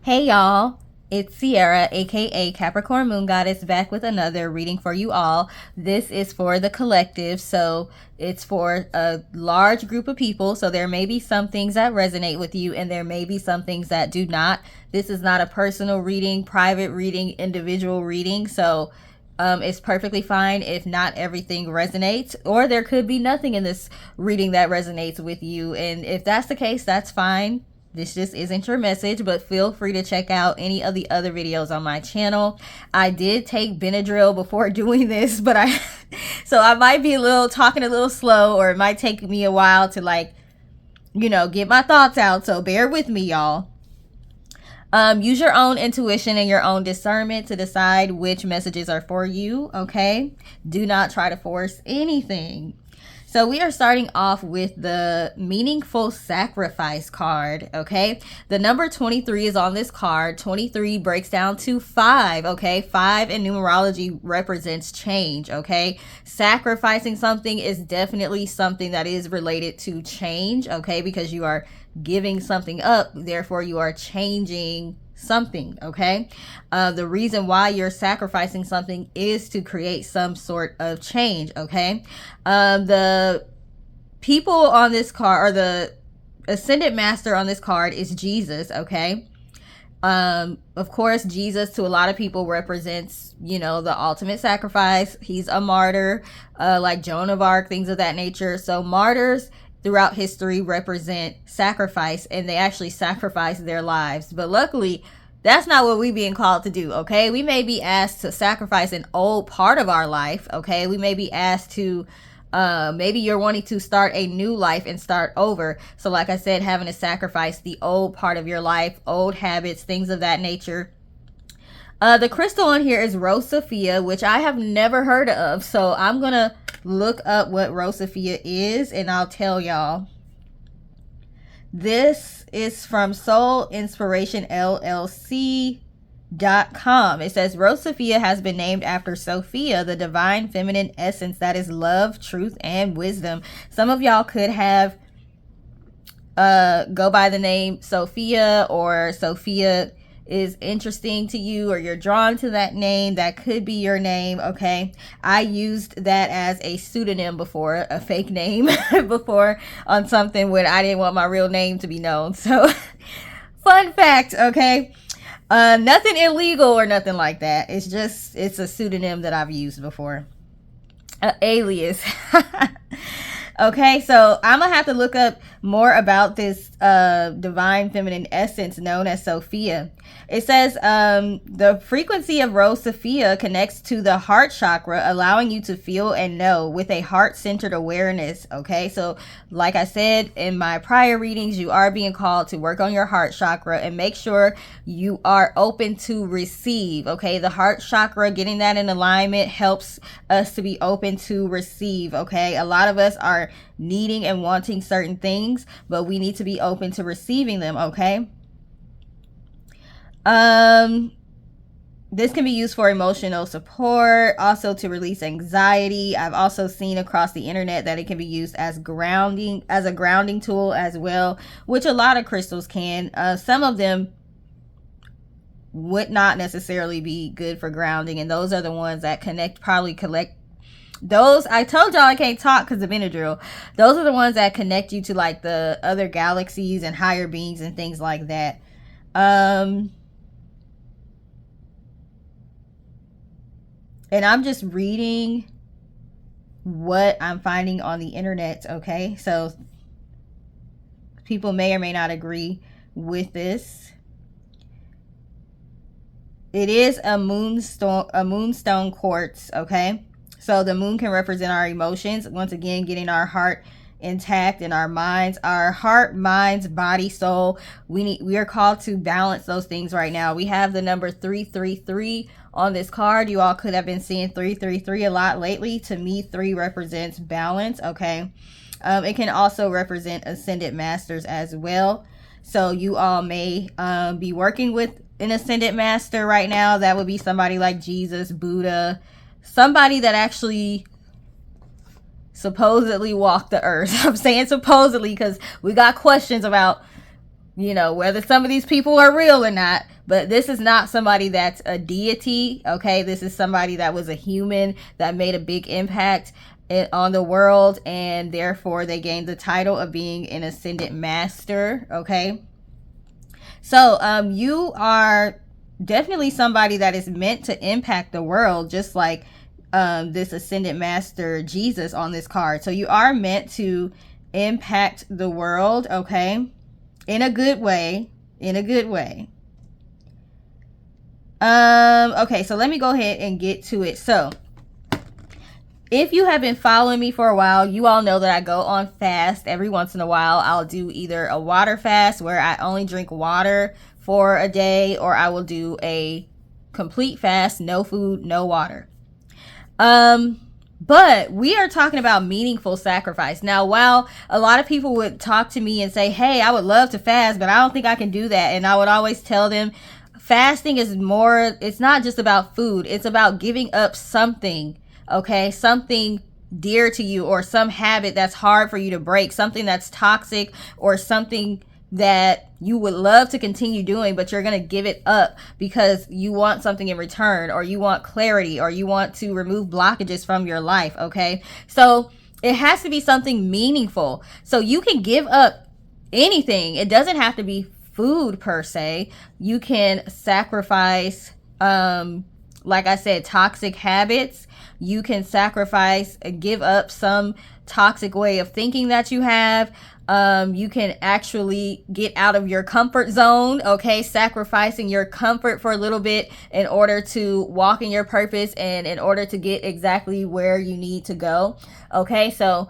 Hey y'all, it's Sierra, aka Capricorn Moon Goddess, back with another reading for you all. This is for the collective, so it's for a large group of people. So there may be some things that resonate with you, and there may be some things that do not. This is not a personal reading, private reading, individual reading. So it's perfectly fine if not everything resonates, or there could be nothing in this reading that resonates with you. And if that's the case, that's fine. This just isn't your message, but feel free to check out any of the other videos on my channel. I did take Benadryl before doing this, but so I might be talking a little slow, or it might take me a while to get my thoughts out. So bear with me, y'all. Use your own intuition and your own discernment to decide which messages are for you, okay? Do not try to force anything. So we are starting off with the Meaningful Sacrifice card, okay? The number 23 is on this card. 23 breaks down to 5, okay? 5 in numerology represents change, okay? Sacrificing something is definitely something that is related to change, okay? Because you are giving something up, therefore you are changing something, okay? The reason why you're sacrificing something is to create some sort of change, okay? The people on this card, or the Ascended Master on this card, is Jesus, okay? Of course, Jesus to a lot of people represents, the ultimate sacrifice. He's a martyr, like Joan of Arc, things of that nature. So martyrs throughout history represent sacrifice, and they actually sacrifice their lives. But luckily, that's not what we're being called to do, okay? We may be asked to sacrifice an old part of our life, okay? We may be asked to, maybe you're wanting to start a new life and start over. So like I said, having to sacrifice the old part of your life, old habits, things of that nature. The crystal on here is Rose Sophia, which I have never heard of. So I'm going to look up what Rose Sophia is, and I'll tell y'all. This is from Soul Inspiration LLC.com. It says Rose Sophia has been named after Sophia, the divine feminine essence that is love, truth, and wisdom. Some of y'all could have go by the name Sophia, or Sophia is interesting to you, or you're drawn to that name. That could be your name, okay? I used that as a pseudonym before, a fake name before, on something when I didn't want my real name to be known. So fun fact, okay? Nothing illegal or nothing like that. It's a pseudonym that I've used before, alias. Okay, so I'm gonna have to look up more about this divine feminine essence known as Sophia. It says the frequency of Rose Sophia connects to the heart chakra, allowing you to feel and know with a heart-centered awareness. Okay, so like I said in my prior readings, you are being called to work on your heart chakra and make sure you are open to receive. Okay, the heart chakra, getting that in alignment helps us to be open to receive. Okay, a lot of us are needing and wanting certain things, but we need to be open to receiving them, okay? This can be used for emotional support, also to release anxiety. I've also seen across the internet that it can be used as a grounding tool as well, which a lot of crystals can. Some of them would not necessarily be good for grounding, and those are the ones that collect those. I told y'all I can't talk because of Benadryl. Those are the ones that connect you to like the other galaxies and higher beings and things like that. And I'm just reading what I'm finding on the internet, okay? So people may or may not agree with this. It is a moonstone quartz, okay? So the moon can represent our emotions. Once again, getting our heart intact and our minds, our heart, minds, body, soul. We are called to balance those things right now. We have the number 333 on this card. You all could have been seeing 333 a lot lately. To me, 3 represents balance, okay? It can also represent Ascended Masters as well. So you all may be working with an Ascended Master right now. That would be somebody like Jesus, Buddha, somebody that actually supposedly walked the earth. I'm saying supposedly because we got questions about you know, whether some of these people are real or not, but this is not somebody that's a deity, okay? This is somebody that was a human that made a big impact on the world, and therefore they gained the title of being an ascended master, okay? So you are definitely somebody that is meant to impact the world, just like this ascended master Jesus on this card. So you are meant to impact the world, okay? In a good way. In a good way. Okay, so let me go ahead and get to it. So if you have been following me for a while, you all know that I go on fast every once in a while. I'll do either a water fast where I only drink water for a day, or I will do a complete fast, no food, no water. But we are talking about meaningful sacrifice. Now, while a lot of people would talk to me and say, hey, I would love to fast, but I don't think I can do that. And I would always tell them, fasting is more, it's not just about food. It's about giving up something, okay? Something dear to you, or some habit that's hard for you to break, something that's toxic, or something that you would love to continue doing, but you're going to give it up because you want something in return, or you want clarity, or you want to remove blockages from your life, okay? So it has to be something meaningful. So you can give up anything. It doesn't have to be food per se. You can sacrifice, like I said, toxic habits. You can sacrifice, give up some toxic way of thinking that you have. You can actually get out of your comfort zone, okay? Sacrificing your comfort for a little bit in order to walk in your purpose and in order to get exactly where you need to go, okay? So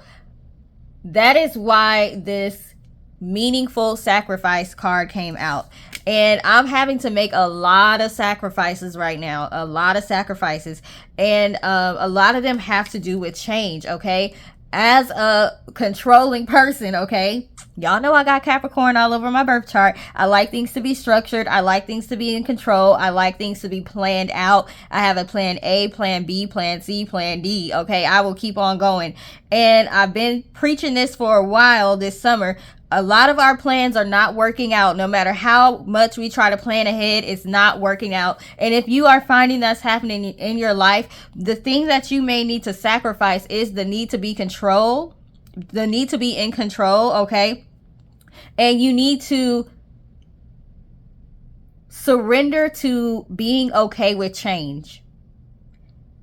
that is why this meaningful sacrifice card came out. And I'm having to make a lot of sacrifices right now, a lot of sacrifices. And a lot of them have to do with change, okay? As a controlling person, okay, y'all know I got Capricorn all over my birth chart. I like things to be structured. I like things to be in control. I like things to be planned out. I have a plan A, plan B, plan C, plan D, okay? I will keep on going. And I've been preaching this for a while this summer. A lot of our plans are not working out. No matter how much we try to plan ahead, it's not working out. And if you are finding that's happening in your life, the thing that you may need to sacrifice is the need to be control, the need to be in control, okay? And you need to surrender to being okay with change.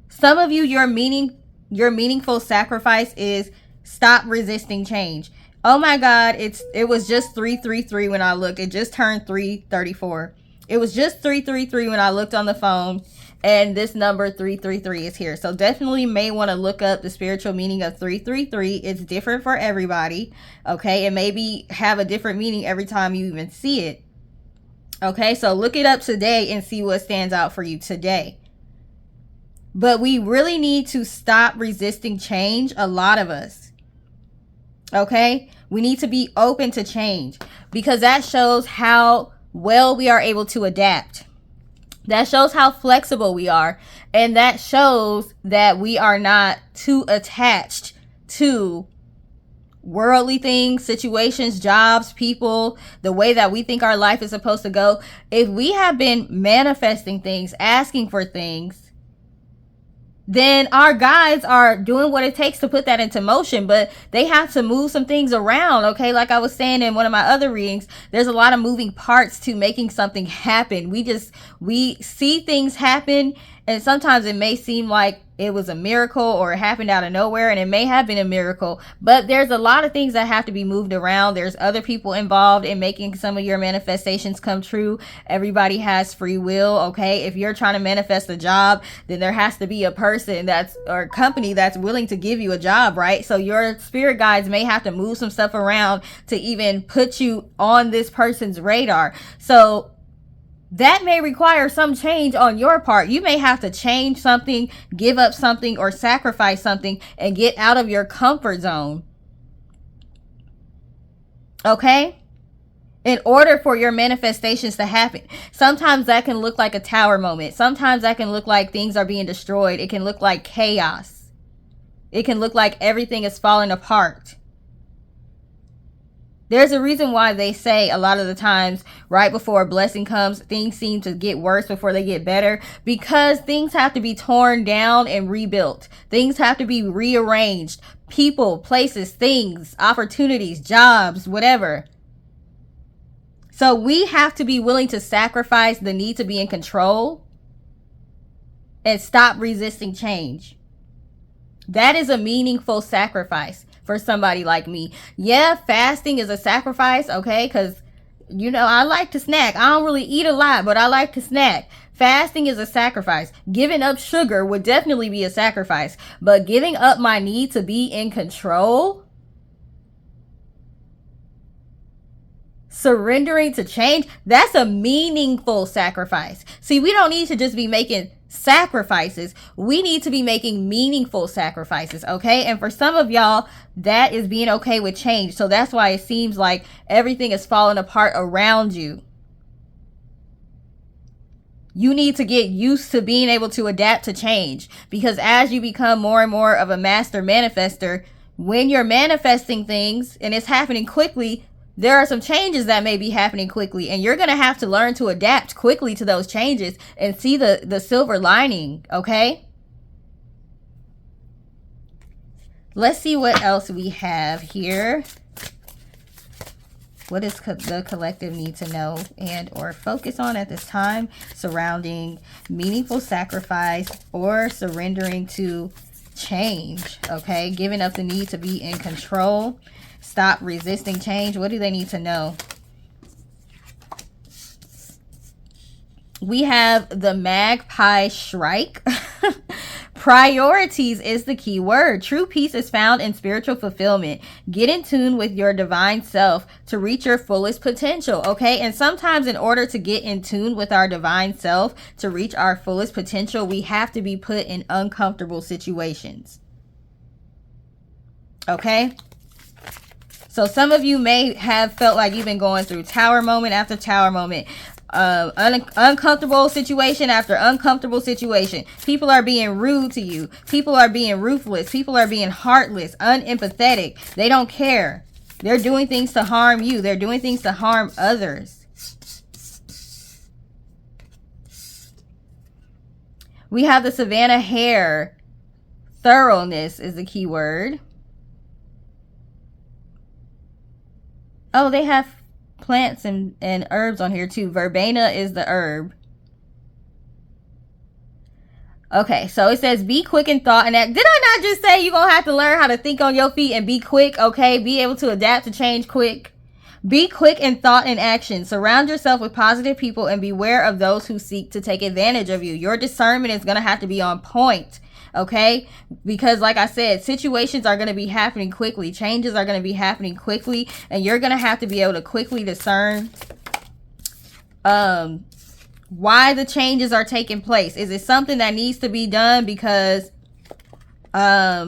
Some of you, your meaningful sacrifice is stop resisting change. Oh my God, it was just 333 when I looked. It just turned 334. It was just 333 when I looked on the phone, and this number 333 is here. So definitely may want to look up the spiritual meaning of 333. It's different for everybody, okay? It maybe have a different meaning every time you even see it. Okay, so look it up today and see what stands out for you today. But we really need to stop resisting change, a lot of us. Okay, we need to be open to change, because that shows how well we are able to adapt. That shows how flexible we are, and that shows that we are not too attached to worldly things, situations, jobs, people, the way that we think our life is supposed to go. If we have been manifesting things, asking for things, then our guides are doing what it takes to put that into motion, but they have to move some things around, okay? Like I was saying in one of my other readings, there's a lot of moving parts to making something happen. We see things happen, and sometimes it may seem like it was a miracle or it happened out of nowhere, and it may have been a miracle, but there's a lot of things that have to be moved around. There's other people involved in making some of your manifestations come true. Everybody has free will, okay? If you're trying to manifest a job, then there has to be a person or company that's willing to give you a job, right? So your spirit guides may have to move some stuff around to even put you on this person's radar. So that may require some change on your part. You may have to change something, give up something, or sacrifice something and get out of your comfort zone. Okay? In order for your manifestations to happen. Sometimes that can look like a tower moment. Sometimes that can look like things are being destroyed. It can look like chaos. It can look like everything is falling apart. There's a reason why they say a lot of the times right before a blessing comes, things seem to get worse before they get better, because things have to be torn down and rebuilt. Things have to be rearranged. People, places, things, opportunities, jobs, whatever. So we have to be willing to sacrifice the need to be in control and stop resisting change. That is a meaningful sacrifice for somebody like me. Yeah, fasting is a sacrifice, okay? Because, you know, I like to snack. I don't really eat a lot, but I like to snack. Fasting is a sacrifice. Giving up sugar would definitely be a sacrifice. But giving up my need to be in control, surrendering to change, that's a meaningful sacrifice. See, we don't need to just be making sacrifices. We need to be making meaningful sacrifices, okay? And for some of y'all, that is being okay with change. So that's why it seems like everything is falling apart around you. You need to get used to being able to adapt to change, because as you become more and more of a master manifester, when you're manifesting things and it's happening quickly, there are some changes that may be happening quickly, and you're going to have to learn to adapt quickly to those changes and see the silver lining, okay? Let's see what else we have here. What does the collective need to know and or focus on at this time surrounding meaningful sacrifice or surrendering to change, okay? Giving up the need to be in control. Stop resisting change. What do they need to know? We have the Magpie Shrike. Priorities is the key word. True peace is found in spiritual fulfillment. Get in tune with your divine self to reach your fullest potential, okay? And sometimes in order to get in tune with our divine self, to reach our fullest potential, we have to be put in uncomfortable situations, okay? So some of you may have felt like you've been going through tower moment after tower moment, uncomfortable situation after uncomfortable situation. People are being rude to you. People are being ruthless. People are being heartless, unempathetic. They don't care. They're doing things to harm you. They're doing things to harm others. We have the Savannah Hare. Thoroughness is the key word. Oh, they have plants and herbs on here too. Verbena is the herb. Okay, so it says be quick in thought and act. Did I not just say you're going to have to learn how to think on your feet and be quick, okay? Be able to adapt to change quick. Be quick in thought and action. Surround yourself with positive people and beware of those who seek to take advantage of you. Your discernment is going to have to be on point. Okay, because like I said, situations are going to be happening quickly, changes are going to be happening quickly, and you're going to have to be able to quickly discern why the changes are taking place. Is it something that needs to be done because I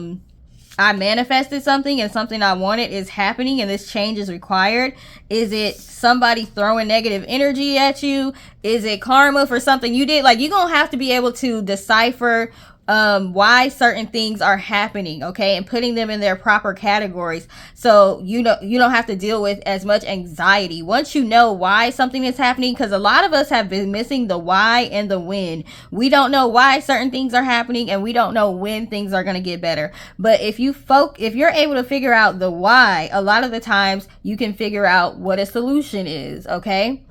manifested something and something I wanted is happening and this change is required? Is it somebody throwing negative energy at you? Is it karma for something you did? Like, you're gonna have to be able to decipher why certain things are happening, okay, and putting them in their proper categories, so you know you don't have to deal with as much anxiety once you know why something is happening. Because a lot of us have been missing the why and the when. We don't know why certain things are happening, and we don't know when things are going to get better. But if you're able to figure out the why, a lot of the times you can figure out what a solution is, okay?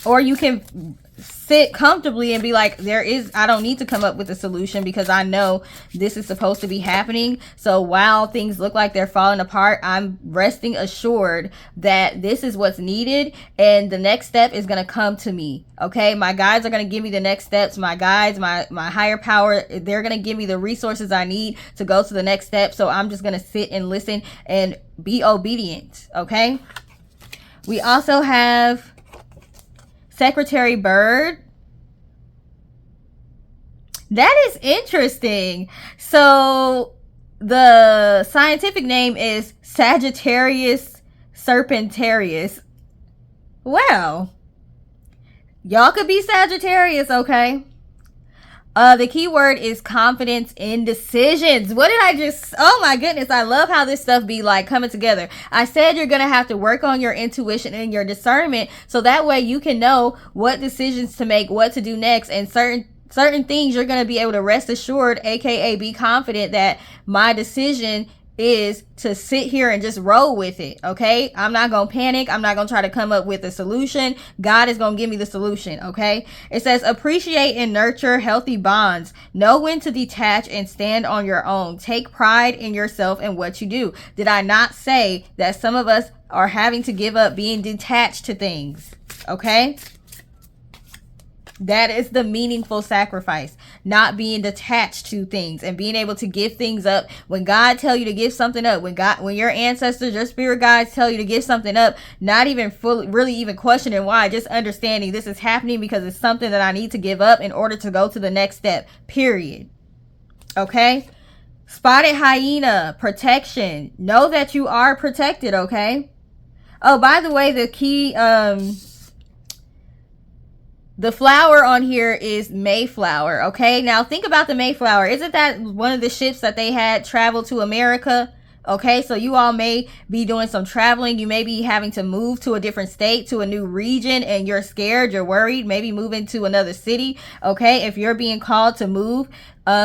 Or you can sit comfortably and be like, I don't need to come up with a solution because I know this is supposed to be happening. So while things look like they're falling apart, I'm resting assured that this is what's needed and the next step is going to come to me. Okay, my guides are going to give me the next steps. My guides, my higher power, they're going to give me the resources I need to go to the next step. So I'm just going to sit and listen and be obedient. Okay, we also have Secretary Bird. That is interesting. So the scientific name is Sagittarius serpentarius. Well, y'all could be Sagittarius, okay? The key word is confidence in decisions. What did I just, oh my goodness, I love how this stuff be like coming together. I said you're going to have to work on your intuition and your discernment so that way you can know what decisions to make, what to do next, and certain things you're going to be able to rest assured, aka be confident that my decision is to sit here and just roll with it. Okay, I'm not gonna panic. I'm not gonna try to come up with a solution. God is gonna give me the solution. Okay, it says appreciate and nurture healthy bonds. Know when to detach and stand on your own. Take pride in yourself and what you do. Did I not say that some of us are having to give up being detached to things? Okay, that is the meaningful sacrifice, not being detached to things and being able to give things up. When God tell you to give something up, when your ancestors, your spirit guides tell you to give something up, not even fully, really even questioning why, just understanding this is happening because it's something that I need to give up in order to go to the next step, period. Okay? Spotted hyena, protection. Know that you are protected, okay? Oh, by the way, the key, the flower on here is Mayflower, okay? Now, think about the Mayflower. Isn't that one of the ships that they had travel to America? Okay, so you all may be doing some traveling. You may be having to move to a different state, to a new region, and you're scared, you're worried, maybe moving to another city. Okay, if you're being called to move,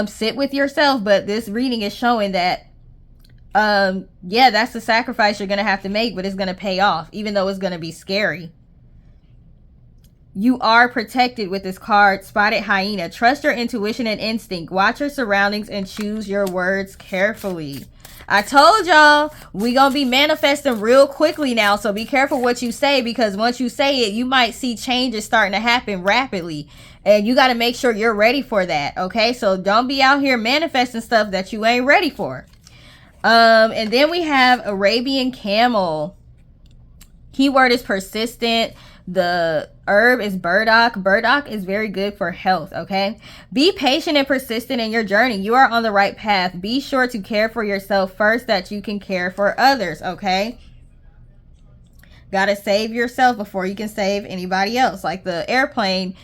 sit with yourself. But this reading is showing that, yeah, that's the sacrifice you're going to have to make, but it's going to pay off, even though it's going to be scary. You are protected with this card, Spotted Hyena. Trust your intuition and instinct. Watch your surroundings and choose your words carefully. I told y'all we gonna be manifesting real quickly now, so be careful what you say, because once you say it, you might see changes starting to happen rapidly, and you got to make sure you're ready for that. Okay, so don't be out here manifesting stuff that you ain't ready for. And then we have Arabian Camel. Keyword is persistent. The herb is burdock. Burdock is very good for health, okay? Be patient and persistent in your journey. You are on the right path. Be sure to care for yourself first that you can care for others, okay? Gotta save yourself before you can save anybody else. Like the airplane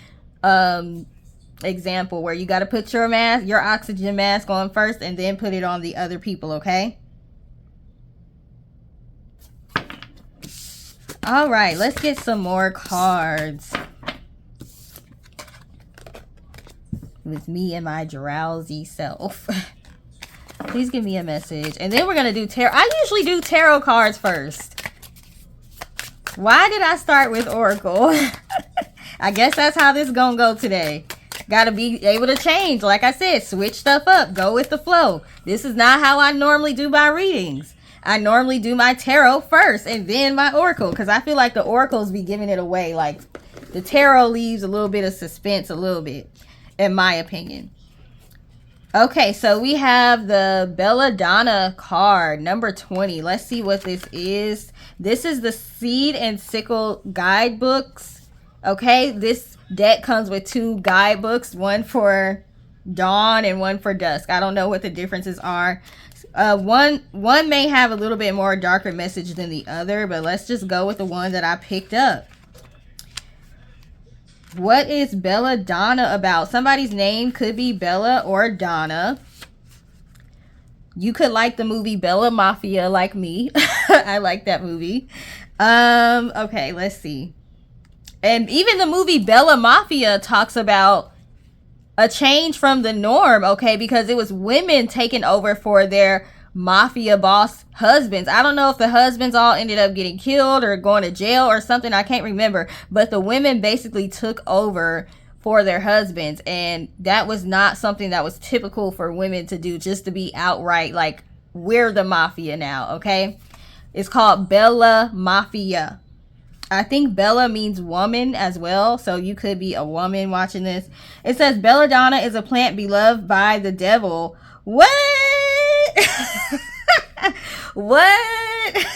example where you gotta put your mask, your oxygen mask on first and then put it on the other people, okay? All right, let's get some more cards with me and my drowsy self. Please give me a message. And then we're going to do tarot. I usually do tarot cards first. Why did I start with Oracle? I guess that's how this is going to go today. Got to be able to change. Like I said, switch stuff up. Go with the flow. This is not how I normally do my readings. I normally do my tarot first and then my oracle, because I feel like the oracles be giving it away. Like the tarot leaves a little bit of suspense, a little bit, in my opinion. Okay, so we have the Belladonna card, number 20. Let's see what this is. This is the Seed and Sickle guidebooks. Okay, this deck comes with 2 guidebooks, one for dawn and one for dusk. I don't know what the differences are. One may have a little bit more darker message than the other, but let's just go with the one that I picked up. What is Belladonna about? Somebody's name could be Bella or Donna. You could like the movie Bella Mafia like me. I like that movie. Okay, let's see. And even the movie Bella Mafia talks about a change from the norm, okay, because it was women taking over for their mafia boss husbands. I don't know if the husbands all ended up getting killed or going to jail or something. I can't remember, but the women basically took over for their husbands, and that was not something that was typical for women to do, just to be outright like, we're the mafia now, okay? It's called Bella Mafia. I think Bella means woman as well, so you could be a woman watching this. It says Belladonna is a plant beloved by the devil. What? What?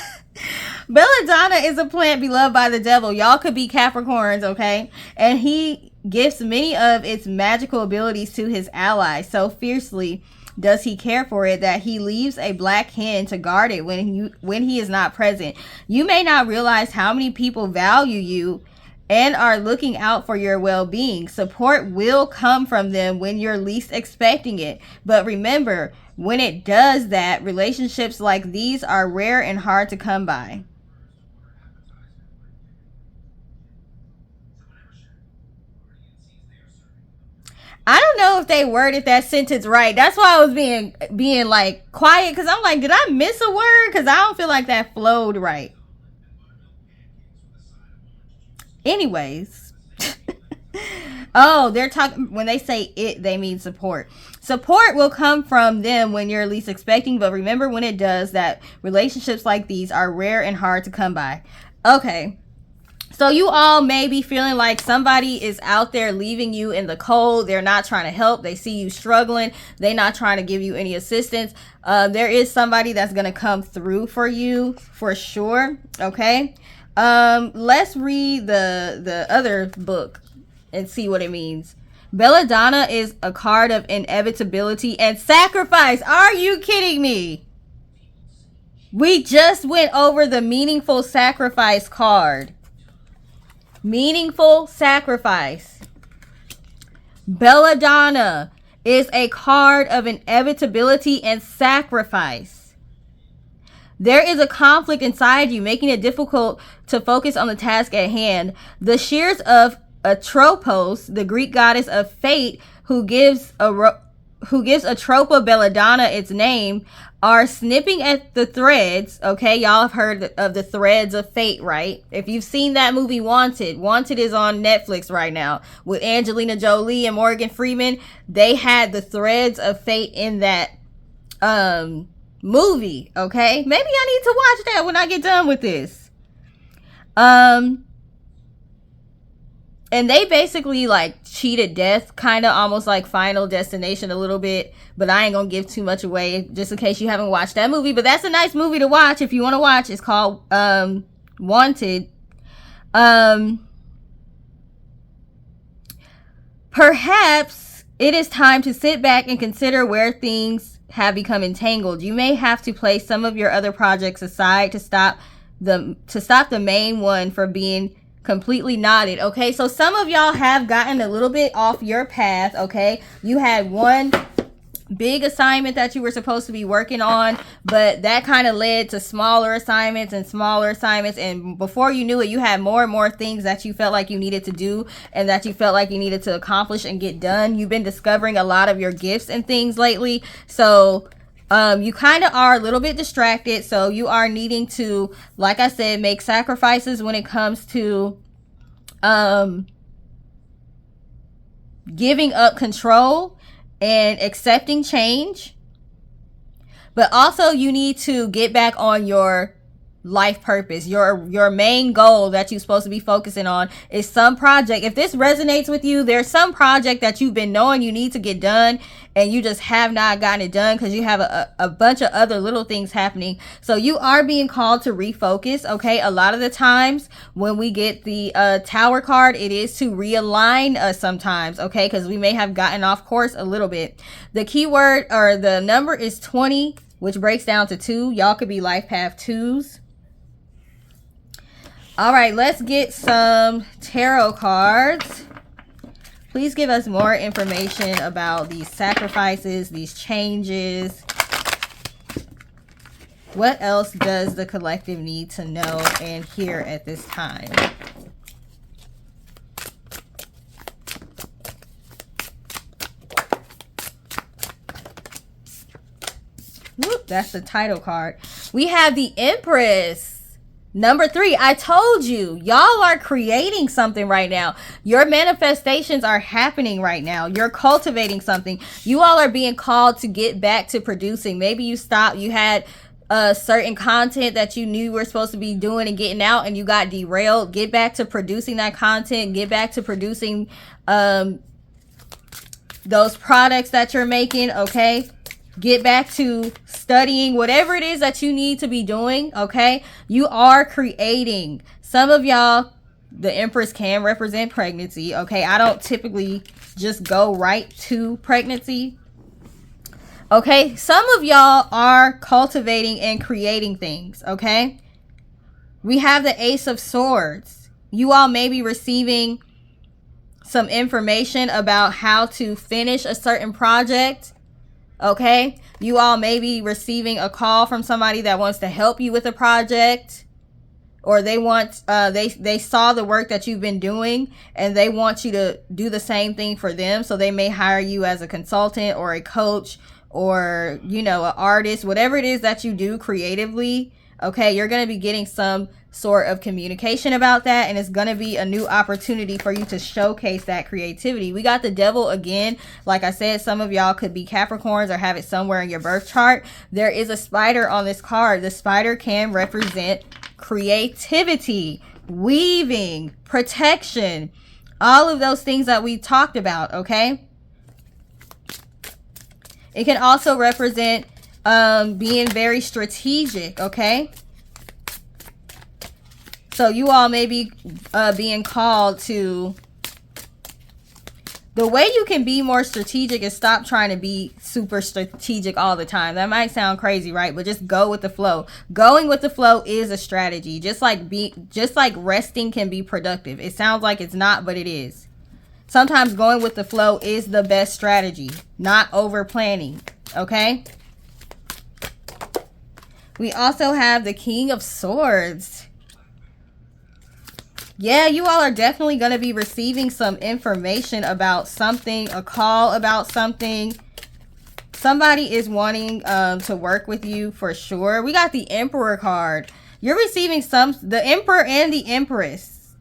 Belladonna is a plant beloved by the devil. Y'all could be Capricorns, okay? And he gives many of its magical abilities to his allies so fiercely does he care for it that he leaves a black hen to guard it when he is not present. You may not realize how many people value you and are looking out for your well-being. Support will come from them when you're least expecting it. But remember, when it does that, relationships like these are rare and hard to come by. I don't know if they worded that sentence right. That's why I was being like quiet, because I'm like, did I miss a word? Because I don't feel like that flowed right. Anyways. Oh, they're talking, when they say it, they mean support. Support will come from them when you're least expecting, but remember, when it does that, relationships like these are rare and hard to come by. Okay. So you all may be feeling like somebody is out there leaving you in the cold. They're not trying to help. They see you struggling. They're not trying to give you any assistance. There is somebody that's going to come through for you for sure. Okay. Let's read the other book and see what it means. Belladonna is a card of inevitability and sacrifice. Are you kidding me? We just went over the meaningful sacrifice card. Meaningful sacrifice. Belladonna is a card of inevitability and sacrifice. There is a conflict inside you, making it difficult to focus on the task at hand. The shears of Atropos, the Greek goddess of fate, who gives Atropa Belladonna its name, are snipping at the threads. Okay, y'all have heard of the threads of fate, right? If you've seen that movie Wanted is on Netflix right now with Angelina Jolie and Morgan Freeman. They had the threads of fate in that movie. Okay, maybe I need to watch that when I get done with this. And they basically like cheated death, kind of almost like Final Destination a little bit, but I ain't gonna give too much away just in case you haven't watched that movie. But that's a nice movie to watch if you want to watch. It's called Wanted. Perhaps it is time to sit back and consider where things have become entangled. You may have to place some of your other projects aside to stop the main one from being completely knotted. Okay, so some of y'all have gotten a little bit off your path. Okay, you had one big assignment that you were supposed to be working on, but that kind of led to smaller assignments, and before you knew it, you had more and more things that you felt like you needed to do and that you felt like you needed to accomplish and get done. You've been discovering a lot of your gifts and things lately, so you kind of are a little bit distracted. So you are needing to, like I said, make sacrifices when it comes to giving up control and accepting change. But also you need to get back on your life purpose. Your main goal that you're supposed to be focusing on is some project. If this resonates with you, there's some project that you've been knowing you need to get done and you just have not gotten it done because you have a bunch of other little things happening. So you are being called to refocus. Okay, a lot of the times when we get the Tower card, it is to realign us sometimes. Okay, because we may have gotten off course a little bit. The keyword or the number is 20, which breaks down to 2. Y'all could be life path 2s. All right, let's get some tarot cards. Please give us more information about these sacrifices, these changes. What else does the collective need to know and hear at this time? Whoop, that's the title card. We have the Empress. Number 3, I told you, y'all are creating something right now. Your manifestations are happening right now. You're cultivating something. You all are being called to get back to producing. Maybe you stopped. You had certain content that you knew you were supposed to be doing and getting out and you got derailed. Get back to producing that content. Get back to producing those products that you're making, okay? Get back to studying, whatever it is that you need to be doing, okay? You are creating. Some of y'all, the Empress can represent pregnancy, okay? I don't typically just go right to pregnancy, okay? Some of y'all are cultivating and creating things, okay? We have the Ace of Swords. You all may be receiving some information about how to finish a certain project. Okay, you all may be receiving a call from somebody that wants to help you with a project, or they want they saw the work that you've been doing and they want you to do the same thing for them. So they may hire you as a consultant or a coach, or you know, an artist, whatever it is that you do creatively. Okay, you're going to be getting some sort of communication about that, and it's going to be a new opportunity for you to showcase that creativity. We got the devil again. Like I said, some of y'all could be Capricorns or have it somewhere in your birth chart. There is a spider on this card. The spider can represent creativity, weaving, protection, all of those things that we talked about. Okay, it can also represent being very strategic. Okay, so you all may be being called to, the way you can be more strategic is stop trying to be super strategic all the time. That might sound crazy, right? But just go with the flow. Going with the flow is a strategy. Just like resting can be productive. It sounds like it's not, but it is. Sometimes going with the flow is the best strategy, not over planning. Okay? We also have the King of Swords. Yeah, you all are definitely going to be receiving some information about something, a call about something. Somebody is wanting to work with you for sure. We got the Emperor card. You're receiving the Emperor and the Empress.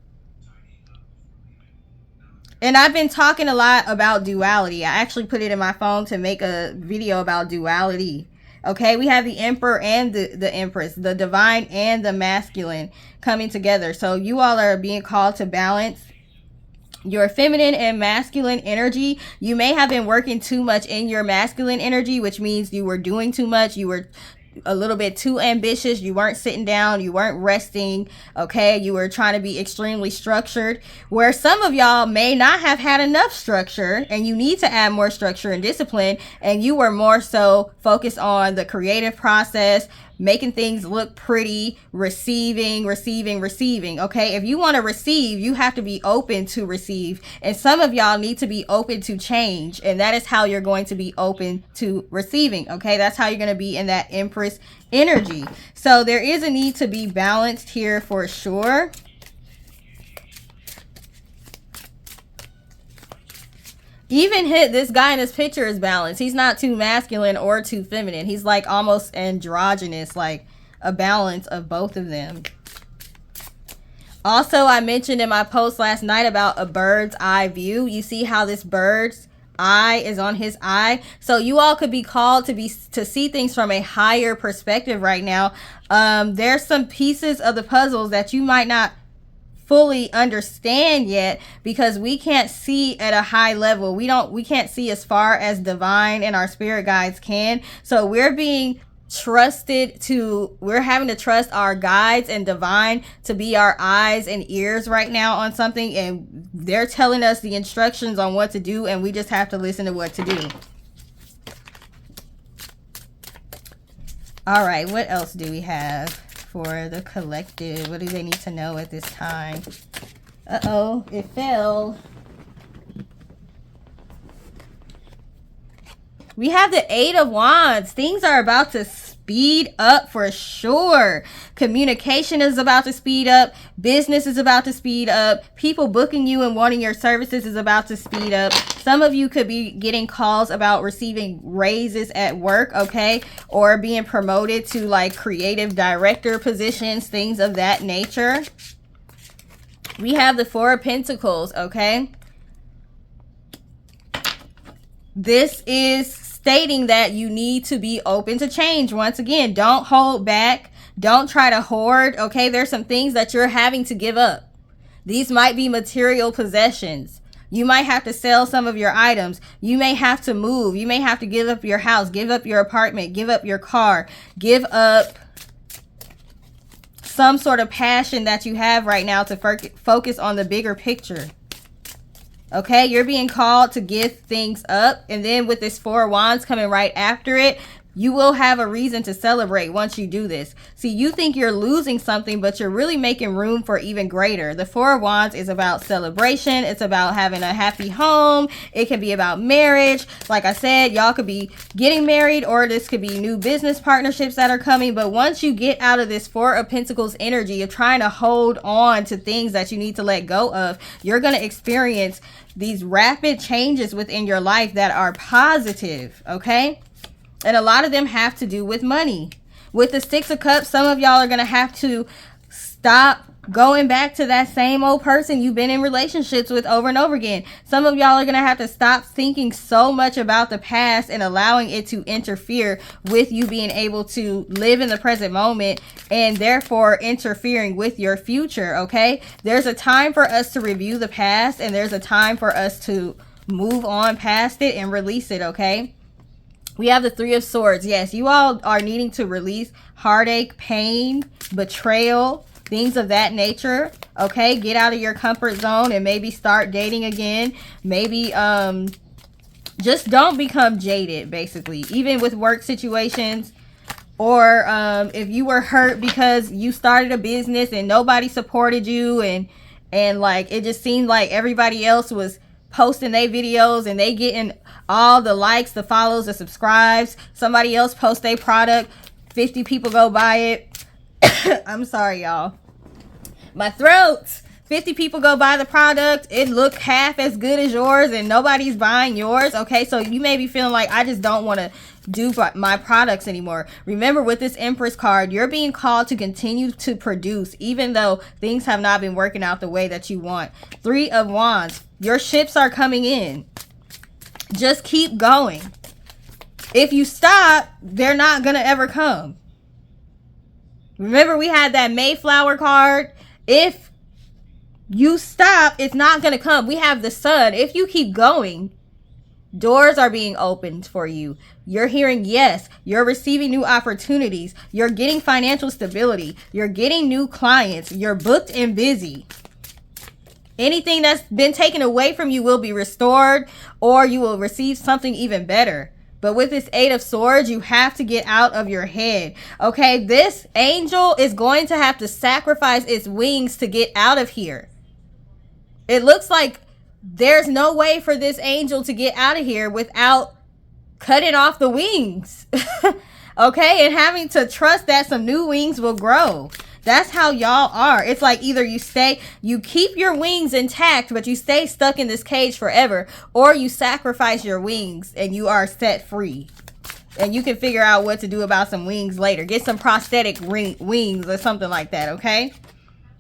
And I've been talking a lot about duality. I actually put it in my phone to make a video about duality. Okay, we have the Emperor and the Empress, the divine and the masculine coming together. So you all are being called to balance your feminine and masculine energy. You may have been working too much in your masculine energy, which means you were doing too much. You were a little bit too ambitious. You weren't sitting down. You weren't resting. Okay, you were trying to be extremely structured, where some of y'all may not have had enough structure and you need to add more structure and discipline, and you were more so focused on the creative process, making things look pretty, receiving. Okay, if you want to receive, you have to be open to receive, and some of y'all need to be open to change, and that is how you're going to be open to receiving. Okay, that's how you're going to be in that Empress energy. So there is a need to be balanced here for sure. Even this guy in this picture is balanced. He's not too masculine or too feminine. He's like almost androgynous, like a balance of both of them. Also, I mentioned in my post last night about a bird's eye view. You see how this bird's eye is on his eye? So you all could be called to see things from a higher perspective right now. There's some pieces of the puzzles that you might not fully understand yet, because we can't see at a high level. We can't see as far as divine and our spirit guides can. So we're having to trust our guides and divine to be our eyes and ears right now on something, and they're telling us the instructions on what to do, and we just have to listen to what to do. All right, what else do we have for the collective? What do they need to know at this time? Uh-oh, it fell. We have the Eight of Wands. Things are about to speed up for sure. Communication is about to speed up. Business is about to speed up. People booking you and wanting your services is about to speed up. Some of you could be getting calls about receiving raises at work, okay? Or being promoted to like creative director positions, things of that nature. We have the Four of Pentacles, okay? This is stating that you need to be open to change. Once again, don't hold back. Don't try to hoard, okay? There's some things that you're having to give up. These might be material possessions. You might have to sell some of your items. You may have to move. You may have to give up your house, give up your apartment, give up your car, give up some sort of passion that you have right now to focus on the bigger picture. Okay, you're being called to give things up. And then with this Four of Wands coming right after it, You will have a reason to celebrate once you do this. See, you think you're losing something, but you're really making room for even greater. The Four of Wands is about celebration. It's about having a happy home. It can be about marriage. Like I said, y'all could be getting married, or this could be new business partnerships that are coming. But once you get out of this Four of Pentacles energy of trying to hold on to things that you need to let go of, you're going to experience these rapid changes within your life that are positive, okay? And a lot of them have to do with money. With the Six of Cups, some of y'all are going to have to stop going back to that same old person you've been in relationships with over and over again. Some of y'all are going to have to stop thinking so much about the past and allowing it to interfere with you being able to live in the present moment, and therefore interfering with your future, okay? There's a time for us to review the past, and there's a time for us to move on past it and release it, okay? We have the Three of Swords. Yes, you all are needing to release heartache, pain, betrayal, things of that nature. Okay, get out of your comfort zone and maybe start dating again. Maybe just don't become jaded, basically, even with work situations. Or if you were hurt because you started a business and nobody supported you, and like it just seemed like everybody else was posting their videos and they getting all the likes, the follows, the subscribes. Somebody else post their product, 50 people go buy it. I'm sorry, y'all. My throat. 50 people go buy the product. It look half as good as yours and nobody's buying yours. Okay, so you may be feeling like, I just don't want to do my products anymore. Remember, with this Empress card, you're being called to continue to produce even though things have not been working out the way that you want. Three of Wands. Your ships are coming in. Just keep going. If you stop, they're not going to ever come. Remember, we had that Mayflower card. If you stop, it's not going to come. We have the Sun. If you keep going, doors are being opened for you. You're hearing yes. You're receiving new opportunities. You're getting financial stability. You're getting new clients. You're booked and busy. Anything that's been taken away from you will be restored, or you will receive something even better. But with this Eight of Swords, you have to get out of your head. Okay, this angel is going to have to sacrifice its wings to get out of here. It looks like there's no way for this angel to get out of here without cutting off the wings. Okay, and having to trust that some new wings will grow. That's how y'all are. It's like either you keep your wings intact, but you stay stuck in this cage forever, or you sacrifice your wings and you are set free. And you can figure out what to do about some wings later. Get some prosthetic wings or something like that, okay?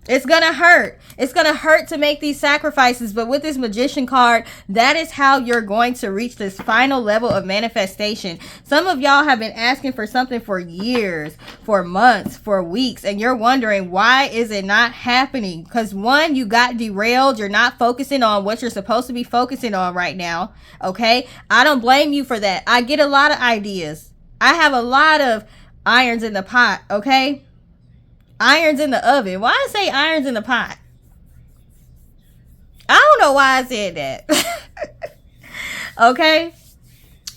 It's gonna hurt. It's gonna hurt to make these sacrifices, but with this Magician card, that is how you're going to reach this final level of manifestation. Some of y'all have been asking for something for years, for months, for weeks, and you're wondering, why is it not happening? Because one, you got derailed. You're not focusing on what you're supposed to be focusing on right now, okay? I don't blame you for that. I get a lot of ideas. I have a lot of irons in the pot, okay? Irons in the oven. Why I say irons in the pot? I don't know why I said that. Okay?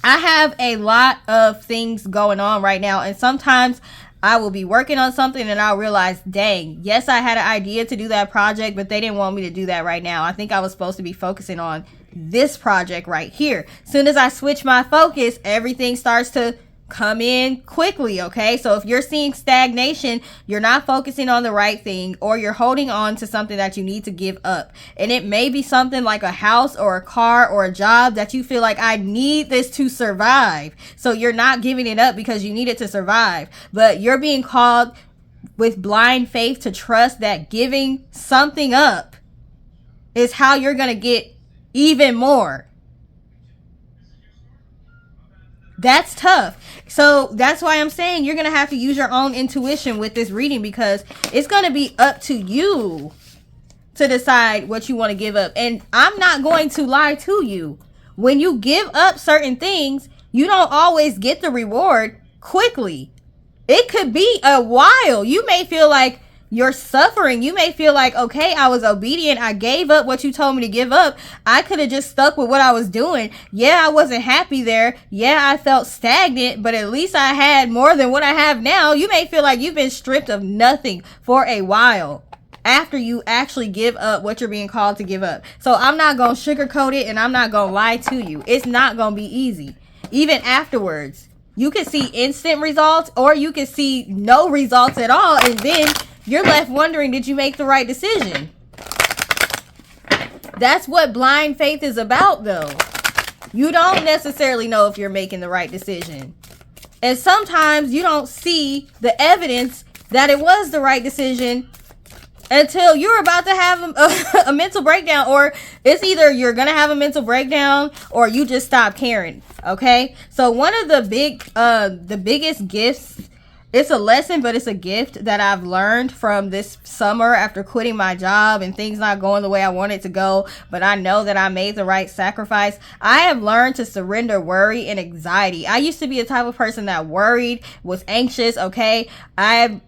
I have a lot of things going on right now, and sometimes I will be working on something and I'll realize, dang, yes, I had an idea to do that project, but they didn't want me to do that right now. I think I was supposed to be focusing on this project right here. As soon as I switch my focus, everything starts to come in quickly, okay? So if you're seeing stagnation, you're not focusing on the right thing, or you're holding on to something that you need to give up. And it may be something like a house or a car or a job that you feel like, I need this to survive. So you're not giving it up because you need it to survive. But you're being called with blind faith to trust that giving something up is how you're going to get even more. That's tough. So that's why I'm saying you're going to have to use your own intuition with this reading, because it's going to be up to you to decide what you want to give up. And I'm not going to lie to you. When you give up certain things, you don't always get the reward quickly. It could be a while. You may feel like you're suffering. You may feel like, okay, I was obedient. I gave up what you told me to give up. I could have just stuck with what I was doing. Yeah, I wasn't happy there. Yeah, I felt stagnant, but at least I had more than what I have now. You may feel like you've been stripped of nothing for a while after you actually give up what you're being called to give up. So I'm not going to sugarcoat it, and I'm not going to lie to you. It's not going to be easy. Even afterwards, you can see instant results, or you can see no results at all, and then you're left wondering, did you make the right decision? That's what blind faith is about, though. You don't necessarily know if you're making the right decision. And sometimes you don't see the evidence that it was the right decision until you're about to have a mental breakdown, or it's either you're going to have a mental breakdown or you just stop caring. Okay. So one of the biggest gifts, it's a lesson, but it's a gift that I've learned from this summer after quitting my job and things not going the way I wanted to go, but I know that I made the right sacrifice. I have learned to surrender worry and anxiety. I used to be a type of person that worried, was anxious. Okay. I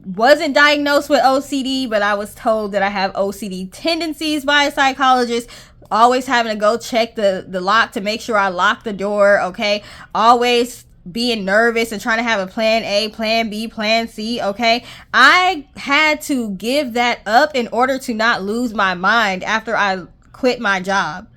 wasn't diagnosed with OCD, but I was told that I have OCD tendencies by a psychologist. Always having to go check the lock to make sure I lock the door. Okay. Always being nervous and trying to have a plan A, plan B, plan C. Okay. I had to give that up in order to not lose my mind after I quit my job.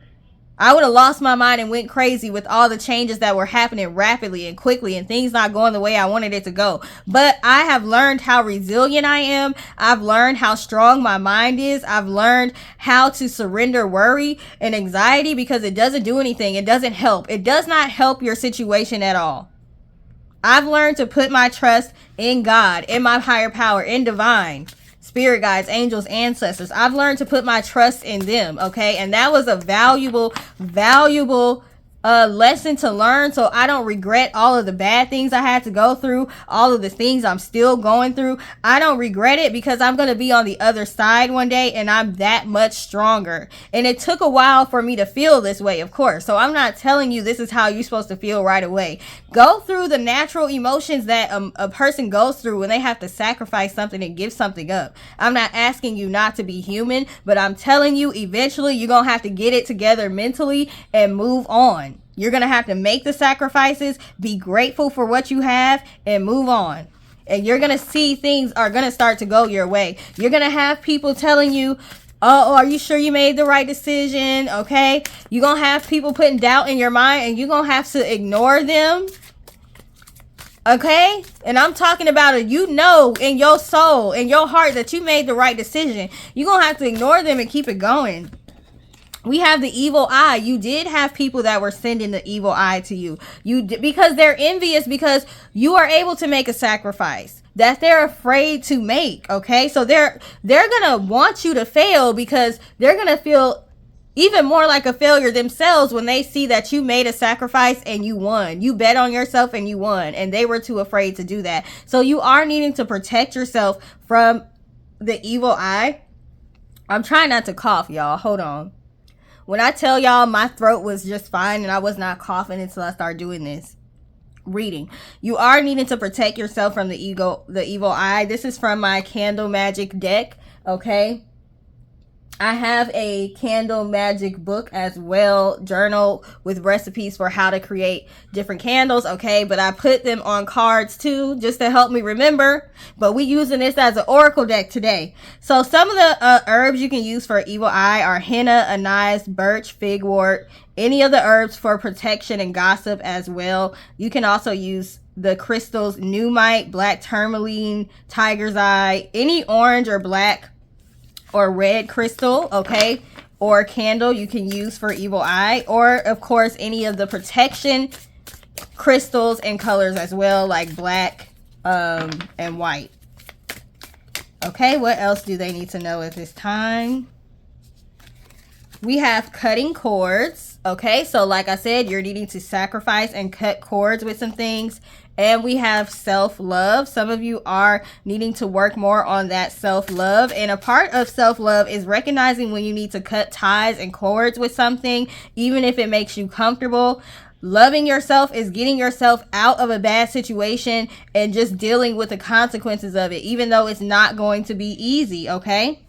I would have lost my mind and went crazy with all the changes that were happening rapidly and quickly and things not going the way I wanted it to go. But I have learned how resilient I am. I've learned how strong my mind is. I've learned how to surrender worry and anxiety, because it doesn't do anything. It doesn't help. It does not help your situation at all. I've learned to put my trust in God, in my higher power, in divine, spirit guides, angels, ancestors. I've learned to put my trust in them. Okay. And that was a valuable lesson to learn, so I don't regret all of the bad things I had to go through, all of the things I'm still going through. I don't regret it, because I'm going to be on the other side one day, and I'm that much stronger. And it took a while for me to feel this way, of course. So I'm not telling you this is how you're supposed to feel right away. Go through the natural emotions that a person goes through when they have to sacrifice something and give something up. I'm not asking you not to be human, but I'm telling you, eventually you're going to have to get it together mentally and move on. You're going to have to make the sacrifices, be grateful for what you have, and move on. And you're going to see things are going to start to go your way. You're going to have people telling you, oh, are you sure you made the right decision? Okay. You're going to have people putting doubt in your mind, and you're going to have to ignore them. Okay. And I'm talking about it. You know, in your soul, in your heart, that you made the right decision. You're going to have to ignore them and keep it going. We have the evil eye. You did have people that were sending the evil eye to you. Because they're envious, because you are able to make a sacrifice that they're afraid to make. Okay. So they're going to want you to fail, because they're going to feel even more like a failure themselves when they see that you made a sacrifice and you won. You bet on yourself and you won, and they were too afraid to do that. So you are needing to protect yourself from the evil eye. I'm trying not to cough, y'all. Hold on. When I tell y'all my throat was just fine and I was not coughing until I started doing this reading. You are needing to protect yourself from the evil eye. This is from my Candle Magic deck. Okay. I have a Candle Magic book as well, journal with recipes for how to create different candles. Okay. But I put them on cards too, just to help me remember. But we using this as an oracle deck today. So some of the herbs you can use for evil eye are henna, anise, birch, figwort, any of the herbs for protection and gossip as well. You can also use the crystals, numite, black tourmaline, tiger's eye, any orange or black or red crystal, okay, or candle you can use for evil eye, or of course any of the protection crystals and colors as well, like black and white. Okay, what else do they need to know at this time? We have cutting cords. Okay, so like I said, you're needing to sacrifice and cut cords with some things. And we have self-love. Some of you are needing to work more on that self-love. And a part of self-love is recognizing when you need to cut ties and cords with something, even if it makes you comfortable. Loving yourself is getting yourself out of a bad situation and just dealing with the consequences of it, even though it's not going to be easy, okay?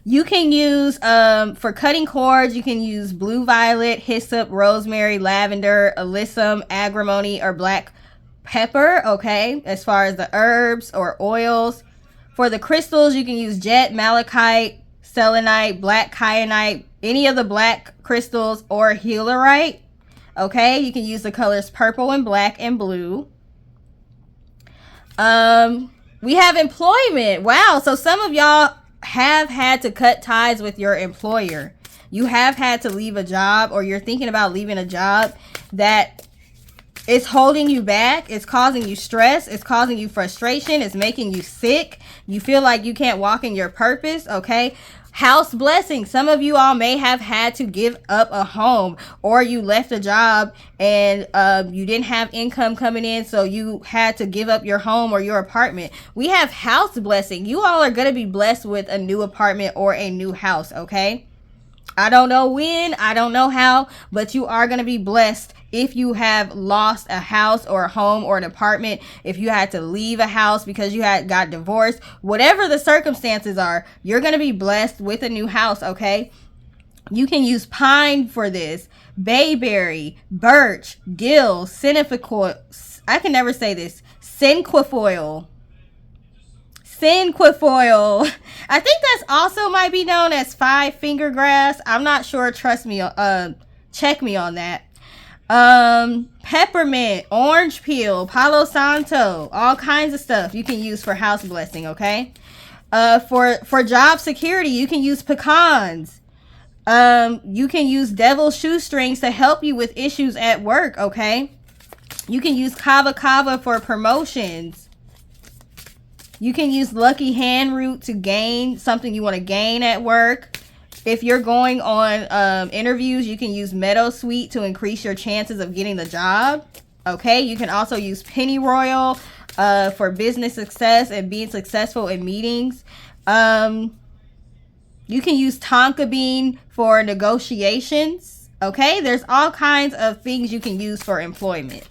You can use, for cutting cords, you can use blue violet, hyssop, rosemary, lavender, alyssum, agrimony, or black pepper, okay? As far as the herbs or oils. For the crystals, you can use jet, malachite, selenite, black kyanite, any of the black crystals, or healerite, okay? You can use the colors purple and black and blue. We have employment. Wow, so some of y'all have had to cut ties with your employer. You have had to leave a job, or you're thinking about leaving a job that is holding you back. It's causing you stress. It's causing you frustration. It's making you sick. You feel like you can't walk in your purpose, okay? House blessing. Some of you all may have had to give up a home, or you left a job and you didn't have income coming in, so you had to give up your home or your apartment. We have house blessing. You all are going to be blessed with a new apartment or a new house, okay? I don't know when, I don't know how, but you are going to be blessed if you have lost a house or a home or an apartment, if you had to leave a house because you got divorced, whatever the circumstances are, you're going to be blessed with a new house, okay? You can use pine for this, bayberry, birch, dill, cinquefoil. I can never say this. Cinquefoil. I think that's also might be known as 5-finger grass. I'm not sure. Trust me. Check me on that. Peppermint, orange peel, palo santo, all kinds of stuff you can use for house blessing, okay? For job security, you can use pecans. You can use devil's shoestrings to help you with issues at work, okay? You can use kava kava for promotions. You can use lucky hand root to gain something you want to gain at work. If you're going on interviews, you can use meadowsweet to increase your chances of getting the job. Okay, you can also use pennyroyal for business success and being successful in meetings. You can use tonka bean for negotiations. Okay, there's all kinds of things you can use for employment.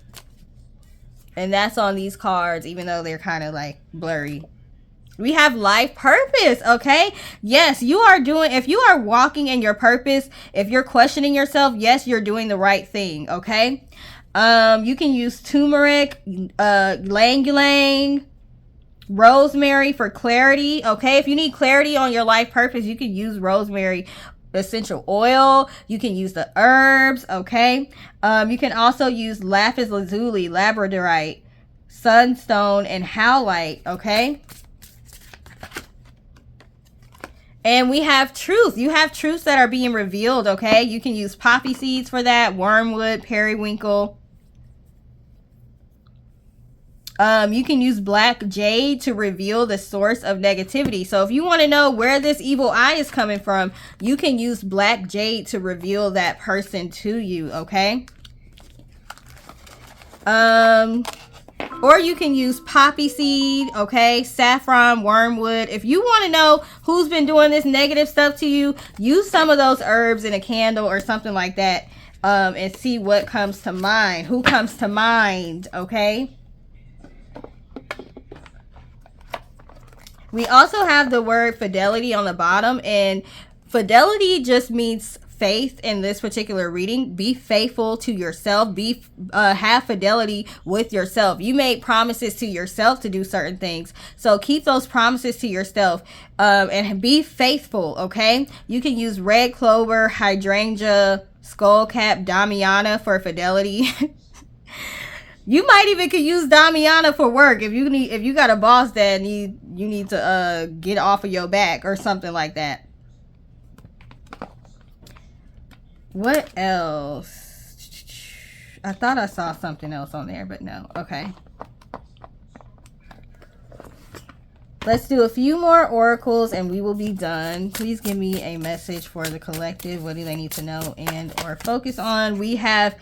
And that's on these cards, even though they're kind of like blurry. We have life purpose, okay? Yes, you are doing, if you are walking in your purpose, if you're questioning yourself, yes, you're doing the right thing, okay? You can use turmeric, ylang ylang, rosemary for clarity, okay? If you need clarity on your life purpose, you can use rosemary essential oil. You can use the herbs, okay? You can also use lapis lazuli, labradorite, sunstone, and howlite, okay? And we have truth. You have truths that are being revealed, okay? You can use poppy seeds for that, wormwood, periwinkle. You can use black jade to reveal the source of negativity. So if you want to know where this evil eye is coming from, you can use black jade to reveal that person to you, okay? Or you can use poppy seed, okay? Saffron, wormwood. If you want to know who's been doing this negative stuff to you, use some of those herbs in a candle or something like that, and see what comes to mind. Who comes to mind, okay? We also have the word fidelity on the bottom, and fidelity just means faith in this particular reading. Be faithful to yourself. Have fidelity with yourself. You made promises to yourself to do certain things, so keep those promises to yourself, and be faithful, okay? You can use red clover, hydrangea, skullcap, damiana for fidelity. You might even could use Damiana for work if you got a boss that you need to get off of your back or something like that. What else? I thought I saw something else on there, but no. Okay. Let's do a few more oracles and we will be done. Please give me a message for the collective. What do they need to know and or focus on? We have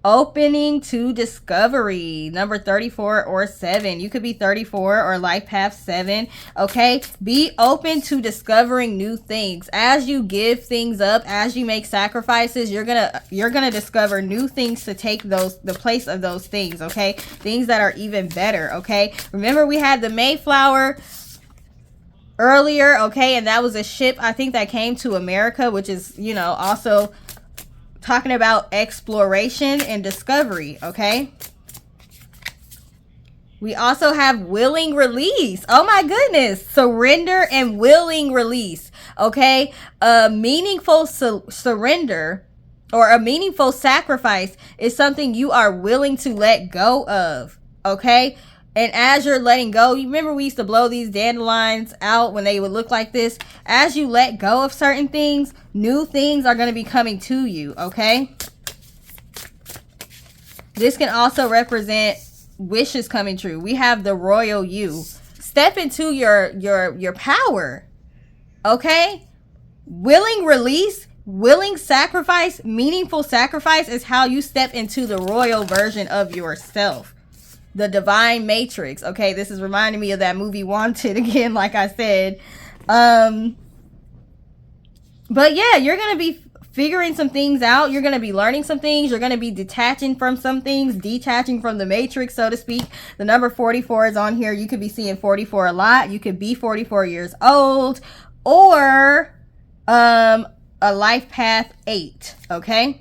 opening to discovery. Number 34 or 7. You could be 34 or life path 7. Okay, be open to discovering new things. As you give things up, as you make sacrifices, you're gonna discover new things to take the place of those things. Okay, things that are even better. Okay, remember we had the Mayflower earlier, okay, and that was a ship, I think, that came to America, which is, you know, also talking about exploration and discovery. Okay, we also have willing release. Oh my goodness, surrender and willing release. Okay, a meaningful surrender or a meaningful sacrifice is something you are willing to let go of. Okay, and as you're letting go, you remember we used to blow these dandelions out when they would look like this. As you let go of certain things, new things are going to be coming to you, okay? This can also represent wishes coming true. We have the royal you. Step into your power, okay? Willing release, willing sacrifice, meaningful sacrifice is how you step into the royal version of yourself. The divine matrix. Okay, this is reminding me of that movie Wanted again, like I said. But yeah, you're gonna be figuring some things out. You're gonna be learning some things. You're gonna be detaching from some things, detaching from the matrix, so to speak. The number 44 is on here. You could be seeing 44 a lot. You could be 44 years old, or a life path 8. Okay,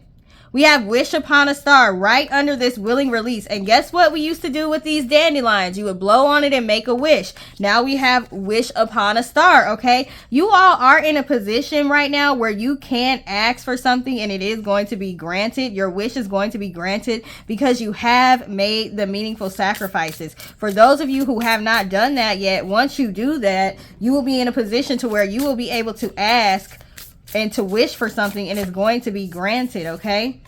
we have wish upon a star right under this willing release. And guess what we used to do with these dandelions? You would blow on it and make a wish. Now we have wish upon a star, okay? You all are in a position right now where you can ask for something and it is going to be granted. Your wish is going to be granted because you have made the meaningful sacrifices. For those of you who have not done that yet, once you do that, you will be in a position to where you will be able to ask and to wish for something, and it's going to be granted, okay?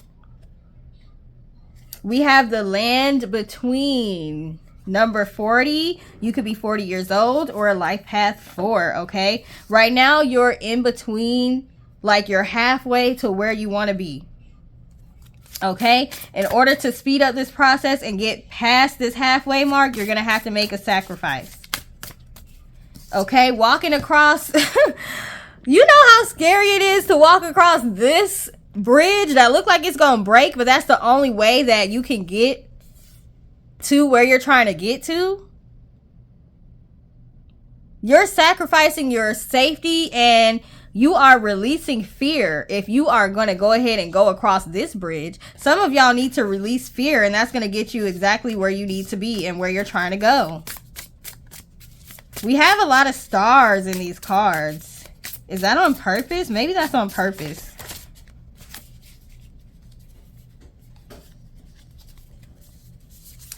We have the land between. Number 40, you could be 40 years old or a life path 4, okay? Right now, you're in between, like you're halfway to where you want to be, okay? In order to speed up this process and get past this halfway mark, you're going to have to make a sacrifice, okay? Walking across... You know how scary it is to walk across this bridge that look like it's gonna break, but that's the only way that you can get to where you're trying to get to? You're sacrificing your safety and you are releasing fear if you are going to go ahead and go across this bridge. Some of y'all need to release fear, and that's going to get you exactly where you need to be and where you're trying to go. We have a lot of stars in these cards. Is that on purpose? Maybe that's on purpose.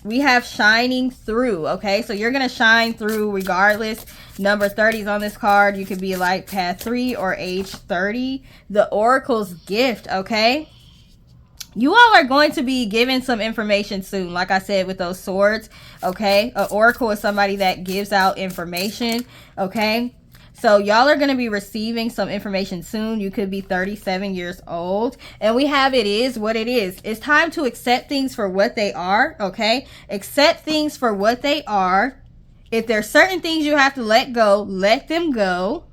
We have shining through, okay? So you're going to shine through regardless. Number 30 is on this card. You could be like path 3 or age 30. The Oracle's gift, okay? You all are going to be given some information soon, like I said, with those swords, okay? An oracle is somebody that gives out information, okay? So y'all are going to be receiving some information soon. You could be 37 years old. And we have it is what it is. It's time to accept things for what they are, okay? Accept things for what they are. If there's certain things you have to let go, let them go.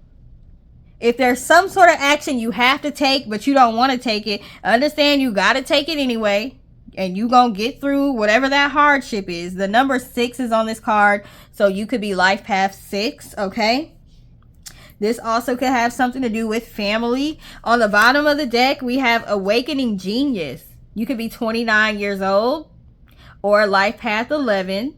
If there's some sort of action you have to take, but you don't want to take it, understand you got to take it anyway. And you gonna get through whatever that hardship is. The number 6 is on this card. So you could be life path 6, okay? This also could have something to do with family. On the bottom of the deck, we have Awakening Genius. You could be 29 years old or life path 11.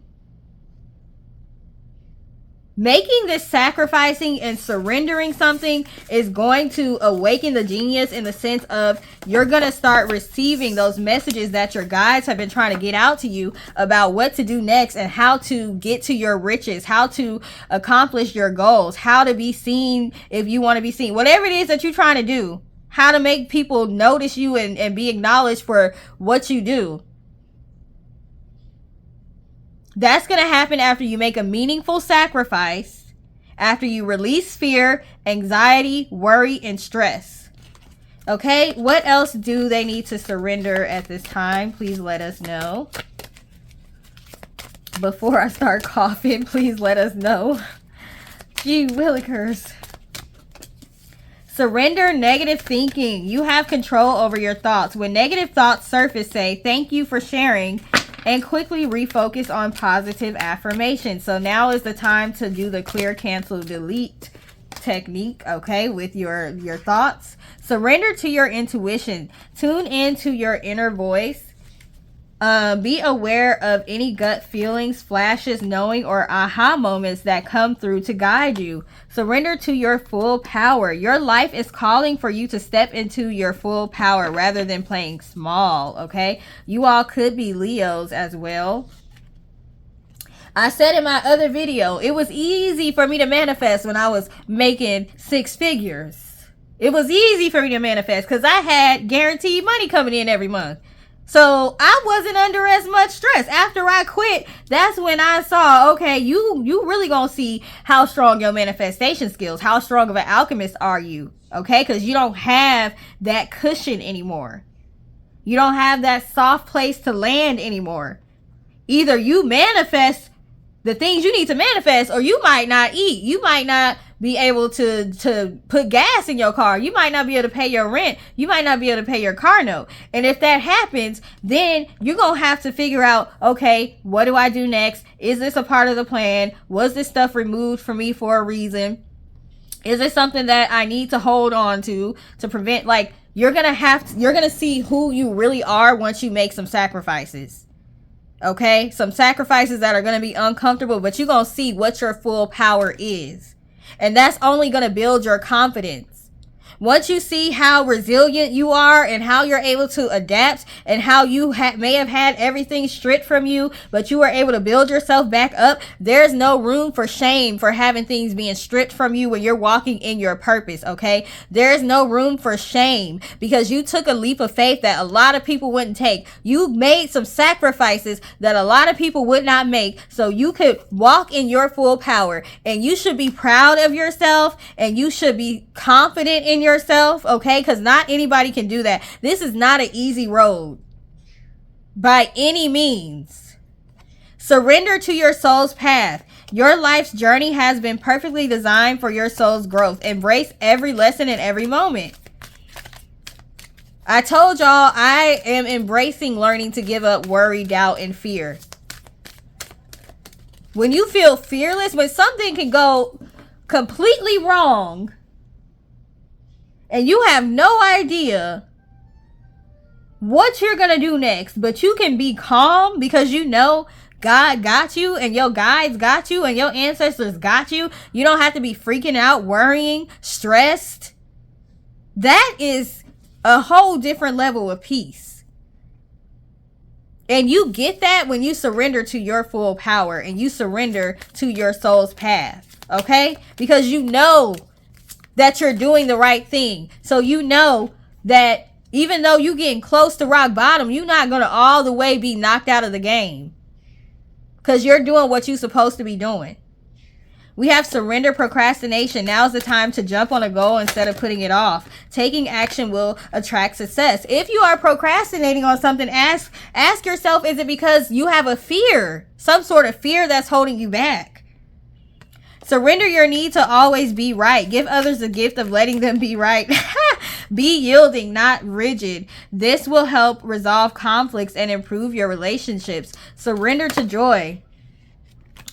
Making this sacrificing and surrendering something is going to awaken the genius in the sense of you're going to start receiving those messages that your guides have been trying to get out to you about what to do next and how to get to your riches, how to accomplish your goals, how to be seen if you want to be seen, whatever it is that you're trying to do, how to make people notice you and be acknowledged for what you do. That's going to happen after you make a meaningful sacrifice, after you release fear, anxiety, worry, and stress. Okay, what else do they need to surrender at this time? Please let us know. Before I start coughing, please let us know. Gee willikers. Surrender negative thinking. You have control over your thoughts. When negative thoughts surface, say thank you for sharing and quickly refocus on positive affirmation. So now is the time to do the clear, cancel, delete technique, okay, with your thoughts. Surrender to your intuition. Tune into your inner voice. Be aware of any gut feelings, flashes, knowing, or aha moments that come through to guide you. Surrender to your full power. Your life is calling for you to step into your full power rather than playing small, okay? You all could be Leos as well. I said in my other video, it was easy for me to manifest when I was making 6 figures. It was easy for me to manifest because I had guaranteed money coming in every month. So I wasn't under as much stress. After I quit, that's when I saw, okay, you really gonna see how strong your manifestation skills, how strong of an alchemist are you, okay? Because you don't have that cushion anymore. You don't have that soft place to land anymore. Either you manifest the things you need to manifest, or you might not eat. You might not be able to put gas in your car. You might not be able to pay your rent. You might not be able to pay your car note. And if that happens, then you're going to have to figure out, okay, what do I do next? Is this a part of the plan? Was this stuff removed from me for a reason? Is it something that I need to hold on to prevent, like, you're going to see who you really are once you make some sacrifices. Okay, some sacrifices that are going to be uncomfortable, but you're going to see what your full power is. And that's only going to build your confidence. Once you see how resilient you are and how you're able to adapt and how you may have had everything stripped from you, but you were able to build yourself back up, there's no room for shame for having things being stripped from you when you're walking in your purpose, okay? There's no room for shame because you took a leap of faith that a lot of people wouldn't take. You made some sacrifices that a lot of people would not make so you could walk in your full power, and you should be proud of yourself and you should be confident in yourself, okay? Because not anybody can do that. This is not an easy road by any means. Surrender to your soul's path. Your life's journey has been perfectly designed for your soul's growth. Embrace every lesson and every moment. I told y'all I am embracing learning to give up worry, doubt, and fear. When you feel fearless, when something can go completely wrong, and you have no idea what you're going to do next, but you can be calm because you know God got you and your guides got you and your ancestors got you. You don't have to be freaking out, worrying, stressed. That is a whole different level of peace. And you get that when you surrender to your full power and you surrender to your soul's path, okay? Because you know that you're doing the right thing. So you know that even though you're getting close to rock bottom, you're not going to all the way be knocked out of the game. Because you're doing what you're supposed to be doing. We have surrender procrastination. Now's the time to jump on a goal instead of putting it off. Taking action will attract success. If you are procrastinating on something, ask yourself, is it because you have a fear? Some sort of fear that's holding you back? Surrender your need to always be right. Give others the gift of letting them be right. Be yielding, not rigid. This will help resolve conflicts and improve your relationships. Surrender to joy.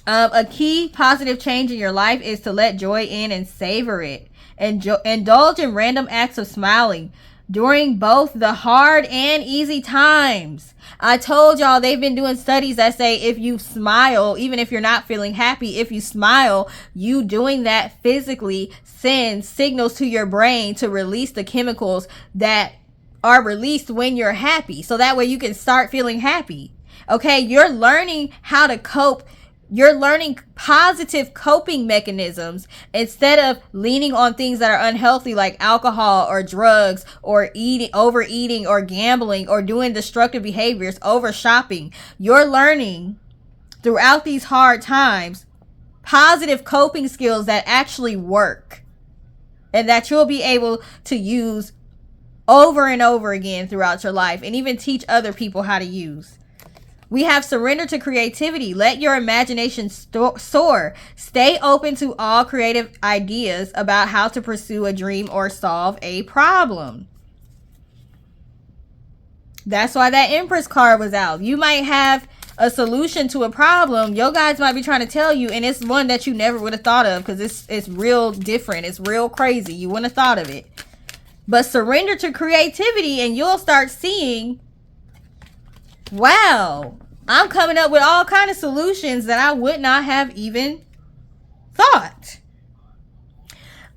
A key positive change in your life is to let joy in and savor it. Indulge in random acts of smiling during both the hard and easy times. I told y'all they've been doing studies that say if you smile, even if you're not feeling happy, if you smile, you doing that physically sends signals to your brain to release the chemicals that are released when you're happy. So that way you can start feeling happy. Okay, you're learning how to cope. You're learning positive coping mechanisms instead of leaning on things that are unhealthy like alcohol or drugs or overeating or gambling or doing destructive behaviors, over shopping. You're learning throughout these hard times positive coping skills that actually work and that you'll be able to use over and over again throughout your life, and even teach other people how to use. We have surrender to creativity. Let your imagination soar. Stay open to all creative ideas about how to pursue a dream or solve a problem. That's why that Empress card was out. You might have a solution to a problem your guys might be trying to tell you, and it's one that you never would have thought of, because it's real different. It's real crazy. You wouldn't have thought of it. But surrender to creativity and you'll start seeing, wow, I'm coming up with all kind of solutions that I would not have even thought.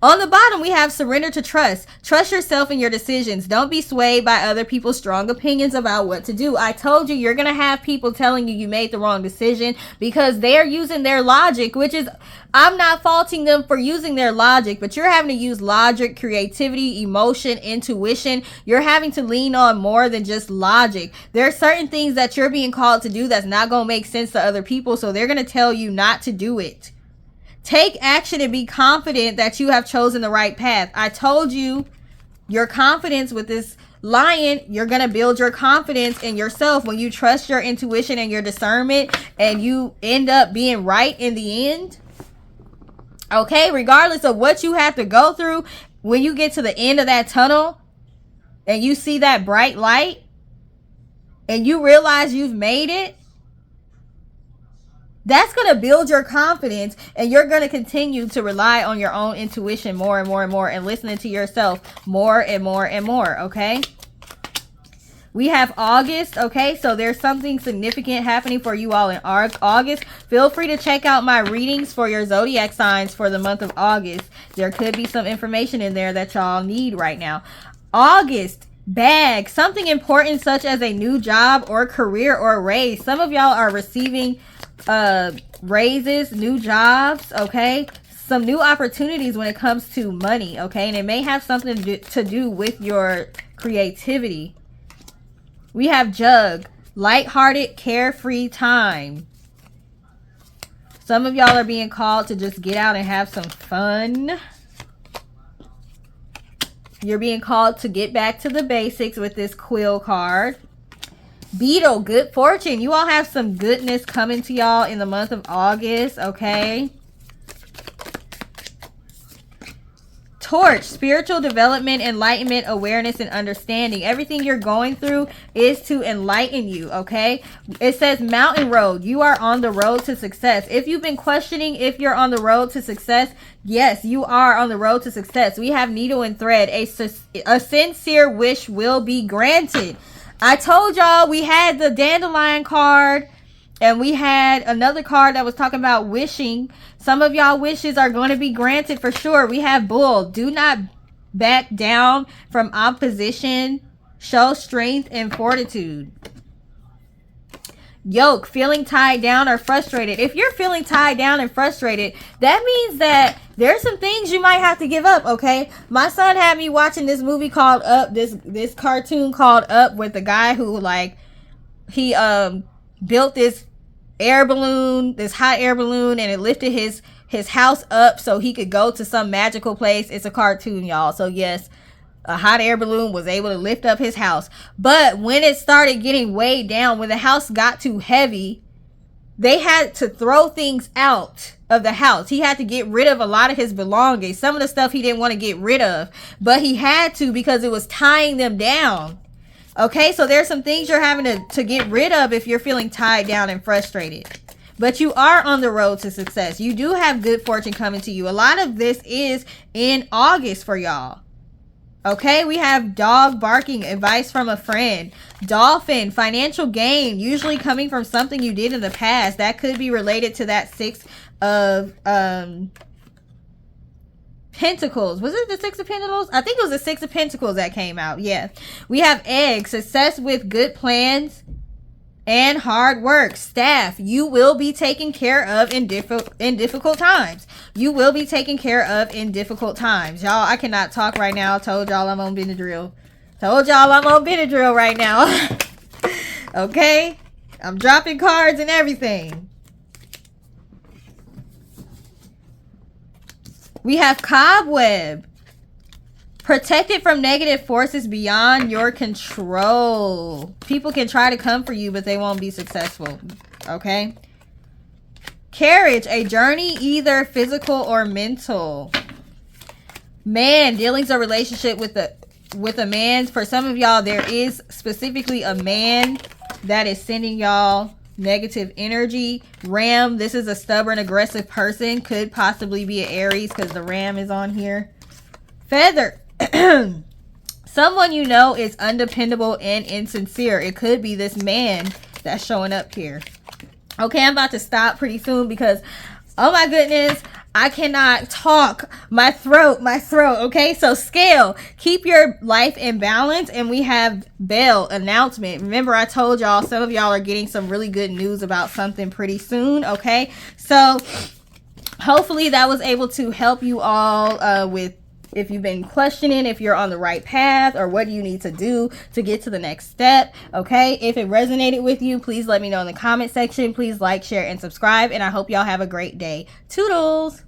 On the bottom, we have surrender to trust. Trust yourself in your decisions. Don't be swayed by other people's strong opinions about what to do. I told you, you're going to have people telling you made the wrong decision because they're using their logic, which is, I'm not faulting them for using their logic, but you're having to use logic, creativity, emotion, intuition. You're having to lean on more than just logic. There are certain things that you're being called to do that's not going to make sense to other people, so they're going to tell you not to do it. Take action and be confident that you have chosen the right path. I told you, your confidence with this Lion, you're going to build your confidence in yourself when you trust your intuition and your discernment, and you end up being right in the end. Okay, regardless of what you have to go through, when you get to the end of that tunnel and you see that bright light and you realize you've made it, that's going to build your confidence, and you're going to continue to rely on your own intuition more and more and more, and listening to yourself more and more and more, okay? We have August, okay? So there's something significant happening for you all in August. Feel free to check out my readings for your zodiac signs for the month of August. There could be some information in there that y'all need right now. August. Bag. Something important such as a new job or career or a raise. Some of y'all are receiving raises, new jobs, okay? Some new opportunities when it comes to money, okay? And it may have something to do with your creativity. We have Jug. Lighthearted, carefree time. Some of y'all are being called to just get out and have some fun. You're being called to get back to the basics with this Quill card. Beetle, good fortune. You all have some goodness coming to y'all in the month of August, okay? Torch, spiritual development, enlightenment, awareness, and understanding. Everything you're going through is to enlighten you, okay? It says Mountain Road. You are on the road to success. If you've been questioning if you're on the road to success, yes, you are on the road to success. We have Needle and Thread. A sincere wish will be granted. I told y'all we had the Dandelion card, and we had another card that was talking about wishing. Some of y'all wishes are going to be granted for sure. We have Bull. Do not back down from opposition. Show strength and fortitude. Yoke, feeling tied down or frustrated. If you're feeling tied down and frustrated, that means that there's some things you might have to give up, okay? My son had me watching this movie called Up, this cartoon called Up, with the guy who, like, he built this air balloon, this hot air balloon, and it lifted his house up so he could go to some magical place. It's a cartoon, y'all. So yes, a hot air balloon was able to lift up his house. But when it started getting weighed down, when the house got too heavy, they had to throw things out of the house. He had to get rid of a lot of his belongings. Some of the stuff he didn't want to get rid of, but he had to because it was tying them down. Okay, so there's some things you're having to get rid of if you're feeling tied down and frustrated. But you are on the road to success. You do have good fortune coming to you. A lot of this is in August for y'all. Okay, we have dog barking, advice from a friend. Dolphin, financial gain, usually coming from something you did in the past. That could be related to that Six of Pentacles. Was it the Six of Pentacles? I think it was the Six of Pentacles that came out. Yeah. We have Egg, success with good plans and hard work. Staff, you will be taken care of in difficult times. You will be taken care of in difficult times. Y'all, I cannot talk right now. I told y'all I'm on Benadryl. Told y'all I'm on Benadryl right now. Okay? I'm dropping cards and everything. We have Cobweb. Protected from negative forces beyond your control. People can try to come for you, but they won't be successful. Okay. Carriage, a journey either physical or mental. Man, dealings or relationship with a man. For some of y'all, there is specifically a man that is sending y'all negative energy. Ram, this is a stubborn, aggressive person. Could possibly be an Aries because the ram is on here. Feather. Someone you know is undependable and insincere. It could be this man that's showing up here. Okay, I'm about to stop pretty soon because, oh my goodness, I cannot talk. My throat, okay? So scale, keep your life in balance. And we have bell announcement. Remember, I told y'all, some of y'all are getting some really good news about something pretty soon, okay? So hopefully that was able to help you all with if you've been questioning if you're on the right path or what do you need to do to get to the next step. Okay, if it resonated with you, please let me know in the comment section. Please like, share, and subscribe, and I hope y'all have a great day. Toodles.